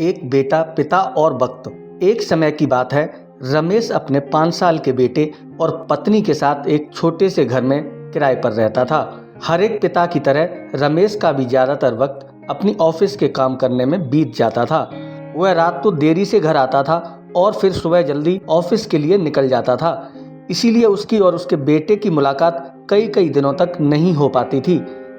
एक बेटा, पिता और वक्त। एक समय की बात है, रमेश अपने 5 साल के बेटे और पत्नी के साथ एक छोटे से घर में किराए पर रहता था। हर एक पिता की तरह रमेश का भी ज़्यादातर वक्त अपनी ऑफिस के काम करने में बीत जाता था। वह रात को देरी से घर आता था और फिर सुबह जल्दी ऑफिस के लिए निकल जाता था। इसीलिए उसकी और उसके बेटे की मुलाकात कई कई दिनों तक नहीं हो पाती थी।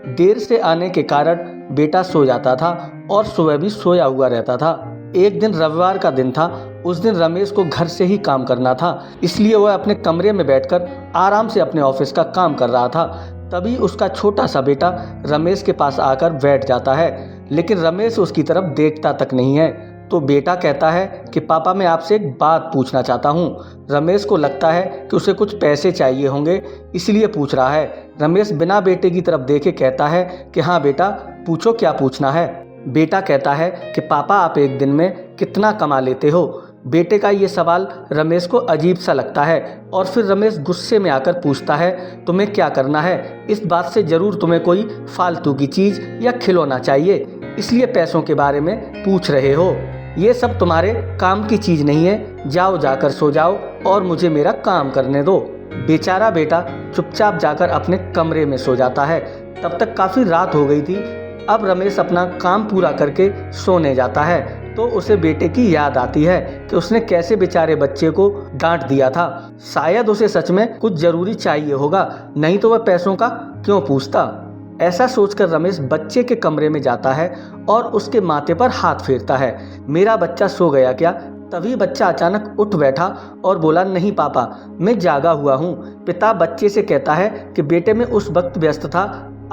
देर से आने के कारण बेटा सो जाता था और सुबह भी सोया हुआ रहता था। एक दिन रविवार का दिन था। उस दिन रमेश को घर से ही काम करना था, इसलिए वह अपने कमरे में बैठकर आराम से अपने ऑफिस का काम कर रहा था। तभी उसका छोटा सा बेटा रमेश के पास आकर बैठ जाता है, लेकिन रमेश उसकी तरफ देखता तक नहीं है। तो बेटा कहता है कि पापा, मैं आपसे एक बात पूछना चाहता हूँ। रमेश को लगता है कि उसे कुछ पैसे चाहिए होंगे, इसलिए पूछ रहा है। रमेश बिना बेटे की तरफ देखे कहता है कि हाँ बेटा, पूछो क्या पूछना है। बेटा कहता है कि पापा, आप एक दिन में कितना कमा लेते हो। बेटे का ये सवाल रमेश को अजीब सा लगता है और फिर रमेश गुस्से में आकर पूछता है, तुम्हें क्या करना है? इस बात से ज़रूर तुम्हें कोई फालतू की चीज़ या खिलौना चाहिए, इसलिए पैसों के बारे में पूछ रहे हो। ये सब तुम्हारे काम की चीज़ नहीं है, जाओ जाकर सो जाओ और मुझे मेरा काम करने दो। बेचारा बेटा चुपचाप जाकर अपने कमरे में सो जाता है। तब तक काफ़ी रात हो गई थी। अब रमेश अपना काम पूरा करके सोने जाता है तो उसे बेटे की याद आती है कि उसने कैसे बेचारे बच्चे को डांट दिया था। शायद उसे सच में कुछ ज़रूरी चाहिए होगा, नहीं तो वह पैसों का क्यों पूछता। ऐसा सोचकर रमेश बच्चे के कमरे में जाता है और उसके माथे पर हाथ फेरता है। मेरा बच्चा सो गया क्या? तभी बच्चा अचानक उठ बैठा और बोला, नहीं पापा, मैं जागा हुआ हूँ। पिता बच्चे से कहता है कि बेटे, मैं उस वक्त व्यस्त था,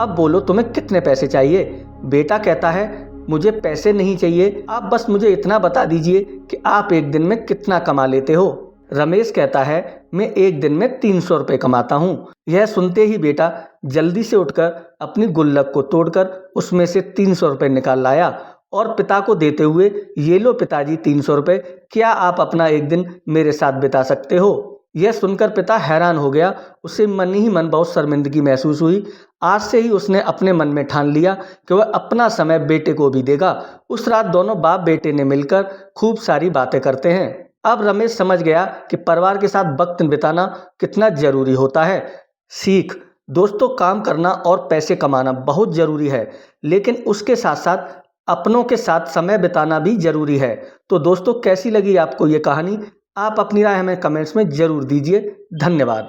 अब बोलो तुम्हें कितने पैसे चाहिए। बेटा कहता है, मुझे पैसे नहीं चाहिए, आप बस मुझे इतना बता दीजिए कि आप एक दिन में कितना कमा लेते हो। रमेश कहता है, मैं एक दिन में 300 रुपये कमाता हूँ। यह सुनते ही बेटा जल्दी से उठकर अपनी गुल्लक को तोड़कर उसमें से 300 रुपये निकाल लाया और पिता को देते हुए, ये लो पिताजी 300 रुपये, क्या आप अपना एक दिन मेरे साथ बिता सकते हो? यह सुनकर पिता हैरान हो गया। उसे मन ही मन बहुत शर्मिंदगी महसूस हुई। आज से ही उसने अपने मन में ठान लिया कि वह अपना समय बेटे को भी देगा। उस रात दोनों बाप बेटे ने मिलकर खूब सारी बातें करते हैं। अब रमेश समझ गया कि परिवार के साथ वक्त बिताना कितना जरूरी होता है। सीख दोस्तों, काम करना और पैसे कमाना बहुत जरूरी है, लेकिन उसके साथ साथ अपनों के साथ समय बिताना भी जरूरी है। तो दोस्तों, कैसी लगी आपको ये कहानी? आप अपनी राय हमें कमेंट्स में जरूर दीजिए। धन्यवाद।